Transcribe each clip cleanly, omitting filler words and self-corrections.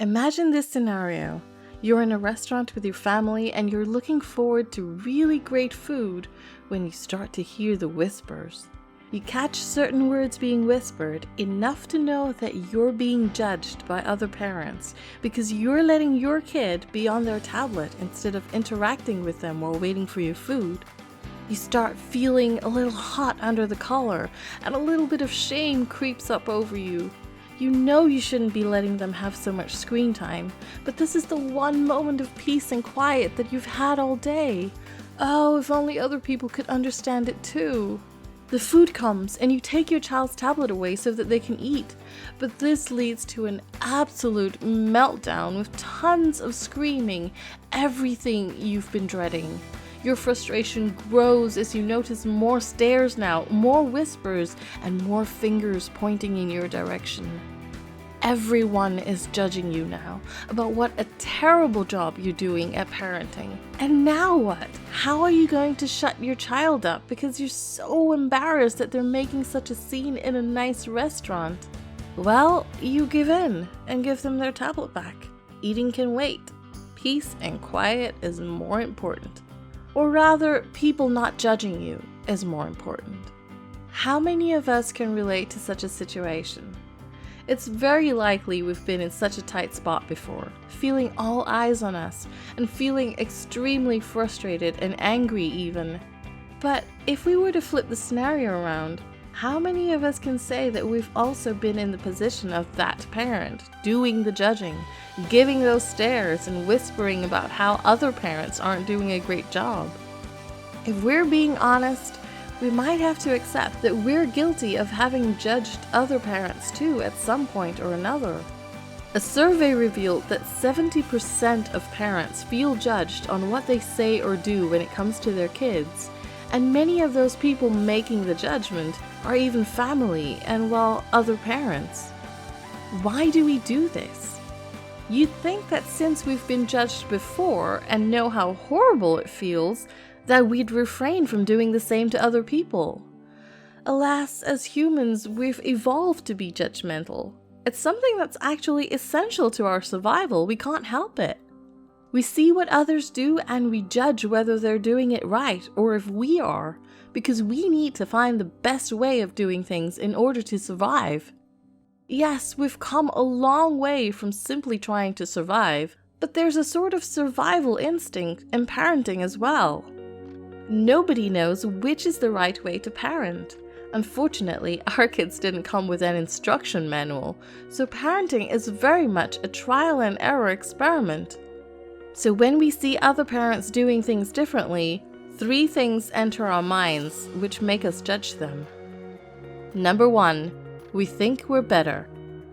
Imagine this scenario. You're in a restaurant with your family and you're looking forward to really great food when you start to hear the whispers. You catch certain words being whispered enough to know that you're being judged by other parents because you're letting your kid be on their tablet instead of interacting with them while waiting for your food. You start feeling a little hot under the collar and a little bit of shame creeps up over you. You know you shouldn't be letting them have so much screen time, but this is the one moment of peace and quiet that you've had all day. Oh, if only other people could understand it too. The food comes and you take your child's tablet away so that they can eat, but this leads to an absolute meltdown with tons of screaming, everything you've been dreading. Your frustration grows as you notice more stares now, more whispers, and more fingers pointing in your direction. Everyone is judging you now about what a terrible job you're doing at parenting. And now what? How are you going to shut your child up because you're so embarrassed that they're making such a scene in a nice restaurant? Well, you give in and give them their tablet back. Eating can wait. Peace and quiet is more important. Or rather, people not judging you is more important. How many of us can relate to such a situation? It's very likely we've been in such a tight spot before, feeling all eyes on us and feeling extremely frustrated and angry even. But if we were to flip the scenario around, how many of us can say that we've also been in the position of that parent, doing the judging, giving those stares and whispering about how other parents aren't doing a great job? If we're being honest, we might have to accept that we're guilty of having judged other parents too at some point or another. A survey revealed that 70% of parents feel judged on what they say or do when it comes to their kids, and many of those people making the judgment are even family and, well, other parents. Why do we do this? You'd think that since we've been judged before and know how horrible it feels, that we'd refrain from doing the same to other people. Alas, as humans, we've evolved to be judgmental. It's something that's actually essential to our survival. We can't help it. We see what others do and we judge whether they're doing it right or if we are, because we need to find the best way of doing things in order to survive. Yes, we've come a long way from simply trying to survive, but there's a sort of survival instinct in parenting as well. Nobody knows which is the right way to parent. Unfortunately, our kids didn't come with an instruction manual, so parenting is very much a trial and error experiment. So when we see other parents doing things differently, 3 things enter our minds which make us judge them. Number 1, we think we're better.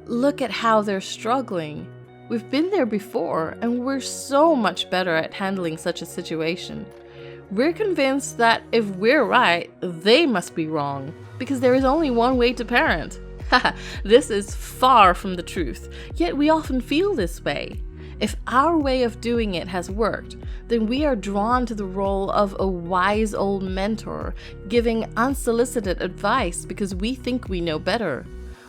Look at how they're struggling. We've been there before and we're so much better at handling such a situation. We're convinced that if we're right, they must be wrong, because there is only one way to parent. This is far from the truth, yet we often feel this way. If our way of doing it has worked, then we are drawn to the role of a wise old mentor, giving unsolicited advice because we think we know better.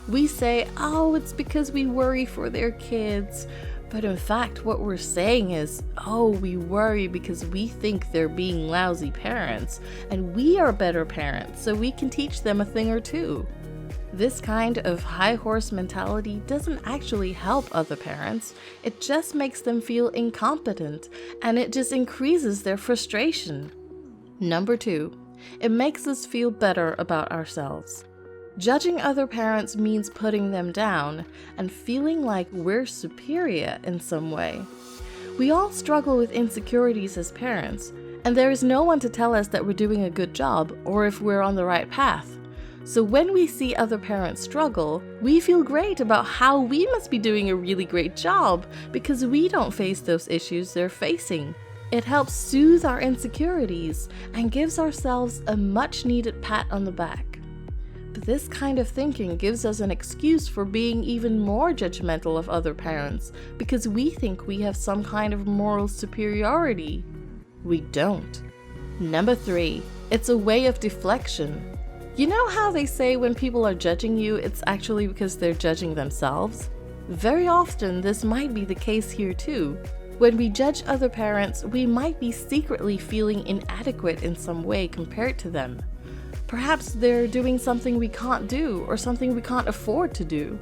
We say, oh, it's because we worry for their kids. But in fact, what we're saying is, oh, we worry because we think they're being lousy parents, and we are better parents, so we can teach them a thing or two. This kind of high horse mentality doesn't actually help other parents, it just makes them feel incompetent, and it just increases their frustration. Number 2, it makes us feel better about ourselves. Judging other parents means putting them down and feeling like we're superior in some way. We all struggle with insecurities as parents, and there is no one to tell us that we're doing a good job or if we're on the right path. So when we see other parents struggle, we feel great about how we must be doing a really great job because we don't face those issues they're facing. It helps soothe our insecurities and gives ourselves a much-needed pat on the back. But this kind of thinking gives us an excuse for being even more judgmental of other parents because we think we have some kind of moral superiority. We don't. Number 3, it's a way of deflection. You know how they say when people are judging you, it's actually because they're judging themselves? Very often, this might be the case here too. When we judge other parents, we might be secretly feeling inadequate in some way compared to them. Perhaps they're doing something we can't do or something we can't afford to do.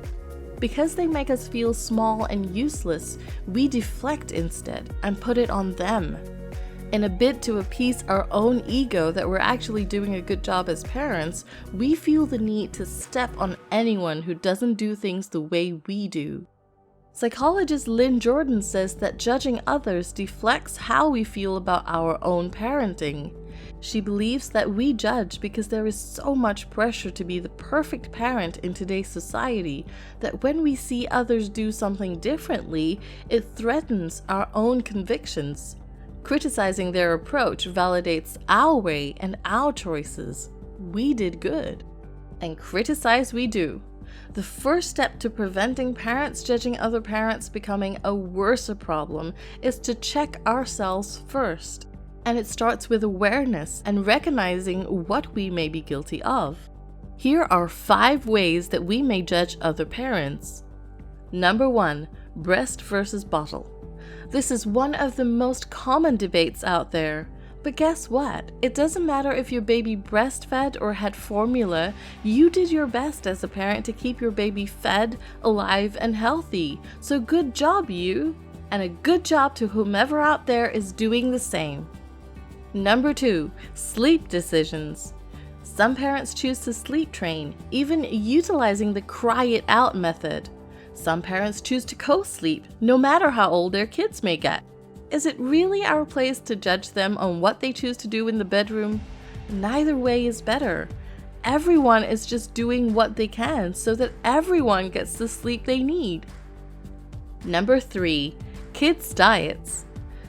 Because they make us feel small and useless, we deflect instead and put it on them. In a bid to appease our own ego that we're actually doing a good job as parents, we feel the need to step on anyone who doesn't do things the way we do. Psychologist Lynn Jordan says that judging others deflects how we feel about our own parenting. She believes that we judge because there is so much pressure to be the perfect parent in today's society that when we see others do something differently, it threatens our own convictions. Criticizing their approach validates our way and our choices. We did good. And criticize we do. The first step to preventing parents judging other parents becoming a worse problem is to check ourselves first. And it starts with awareness and recognizing what we may be guilty of. Here are 5 ways that we may judge other parents. Number 1, breast versus bottle. This is one of the most common debates out there. But guess what? It doesn't matter if your baby breastfed or had formula, you did your best as a parent to keep your baby fed, alive, and healthy. So good job, you! And a good job to whomever out there is doing the same. Number 2, sleep decisions. Some parents choose to sleep train, even utilizing the cry it out method. Some parents choose to co-sleep, no matter how old their kids may get. Is it really our place to judge them on what they choose to do in the bedroom? Neither way is better. Everyone is just doing what they can so that everyone gets the sleep they need. Number 3, kids' diets.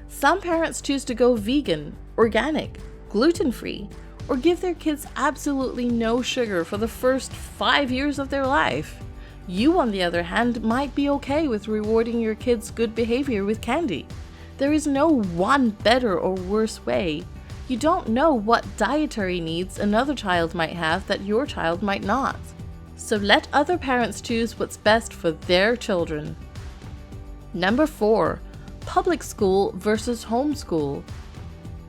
Some parents choose to go vegan, organic, gluten-free, or give their kids absolutely no sugar for the first 5 years of their life. You, on the other hand, might be okay with rewarding your kids' good behavior with candy. There is no one better or worse way. You don't know what dietary needs another child might have that your child might not. So let other parents choose what's best for their children. Number 4, public school versus homeschool.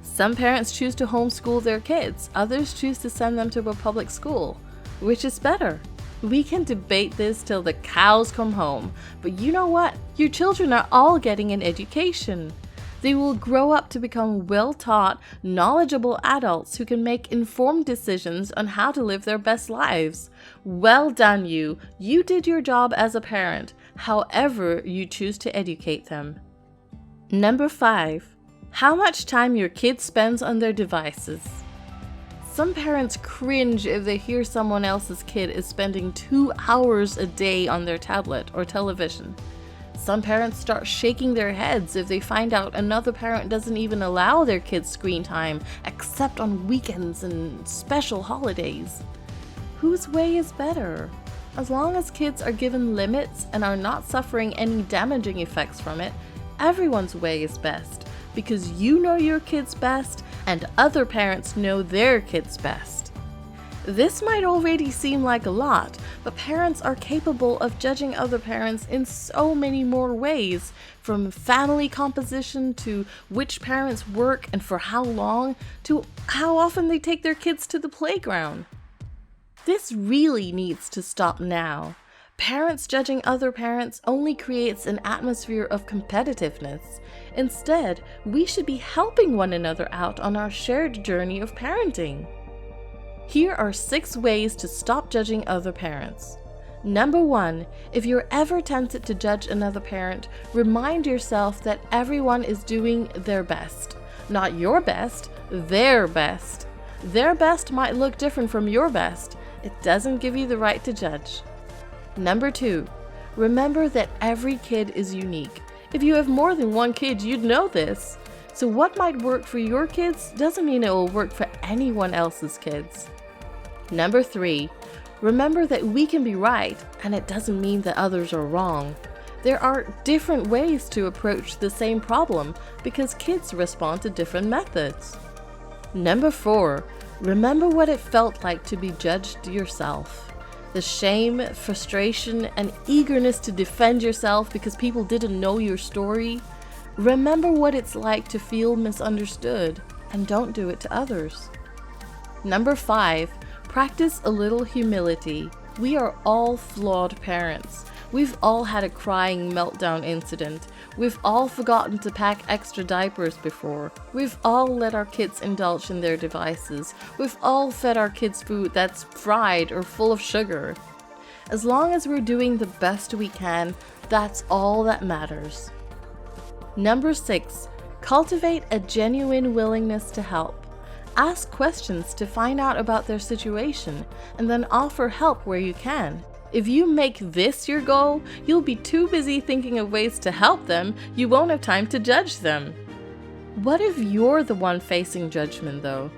Some parents choose to homeschool their kids, others choose to send them to a public school. Which is better? We can debate this till the cows come home, but you know what? Your children are all getting an education. They will grow up to become well-taught, knowledgeable adults who can make informed decisions on how to live their best lives. Well done, you! You did your job as a parent, however you choose to educate them. Number 5, how much time your kid spends on their devices. Some parents cringe if they hear someone else's kid is spending 2 hours a day on their tablet or television. Some parents start shaking their heads if they find out another parent doesn't even allow their kids screen time except on weekends and special holidays. Whose way is better? As long as kids are given limits and are not suffering any damaging effects from it, everyone's way is best, because you know your kids best and other parents know their kids best. This might already seem like a lot, but parents are capable of judging other parents in so many more ways, from family composition to which parents work and for how long, to how often they take their kids to the playground. This really needs to stop now. Parents judging other parents only creates an atmosphere of competitiveness. Instead, we should be helping one another out on our shared journey of parenting. Here are 6 ways to stop judging other parents. Number 1, if you're ever tempted to judge another parent, remind yourself that everyone is doing their best. Not your best, their best. Their best might look different from your best. It doesn't give you the right to judge. Number 2, remember that every kid is unique. If you have more than one kid, you'd know this. So what might work for your kids doesn't mean it will work for anyone else's kids. Number 3, remember that we can be right, and it doesn't mean that others are wrong. There are different ways to approach the same problem because kids respond to different methods. Number 4, remember what it felt like to be judged yourself. The shame, frustration, and eagerness to defend yourself because people didn't know your story. Remember what it's like to feel misunderstood, and don't do it to others. Number 5, practice a little humility. We are all flawed parents. We've all had a crying meltdown incident. We've all forgotten to pack extra diapers before. We've all let our kids indulge in their devices. We've all fed our kids food that's fried or full of sugar. As long as we're doing the best we can, that's all that matters. Number 6, cultivate a genuine willingness to help. Ask questions to find out about their situation, and then offer help where you can. If you make this your goal, you'll be too busy thinking of ways to help them, you won't have time to judge them. What if you're the one facing judgment though?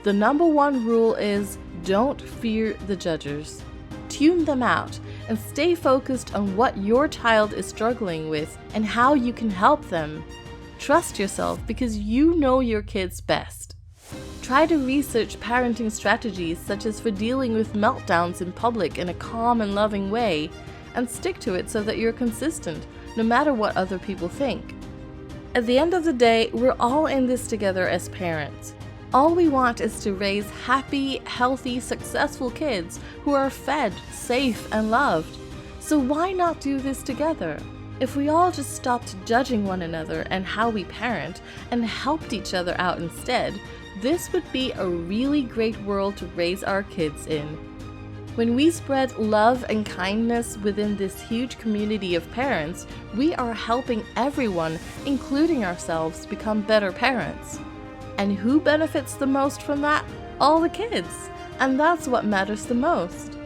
The number 1 rule is don't fear the judges. Tune them out and stay focused on what your child is struggling with and how you can help them. Trust yourself because you know your kids best. Try to research parenting strategies such as for dealing with meltdowns in public in a calm and loving way, and stick to it so that you're consistent, no matter what other people think. At the end of the day, we're all in this together as parents. All we want is to raise happy, healthy, successful kids who are fed, safe, and loved. So why not do this together? If we all just stopped judging one another and how we parent and helped each other out instead, this would be a really great world to raise our kids in. When we spread love and kindness within this huge community of parents, we are helping everyone, including ourselves, become better parents. And who benefits the most from that? All the kids. And that's what matters the most.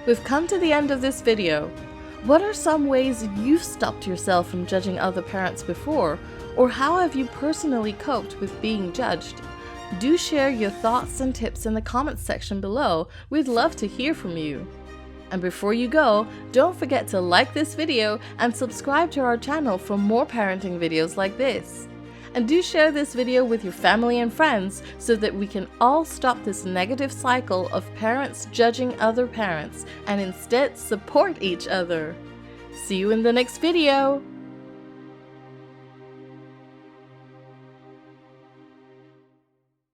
We've come to the end of this video. What are some ways you've stopped yourself from judging other parents before? Or how have you personally coped with being judged? Do share your thoughts and tips in the comments section below. We'd love to hear from you. And before you go, don't forget to like this video and subscribe to our channel for more parenting videos like this. And do share this video with your family and friends so that we can all stop this negative cycle of parents judging other parents and instead support each other. See you in the next video!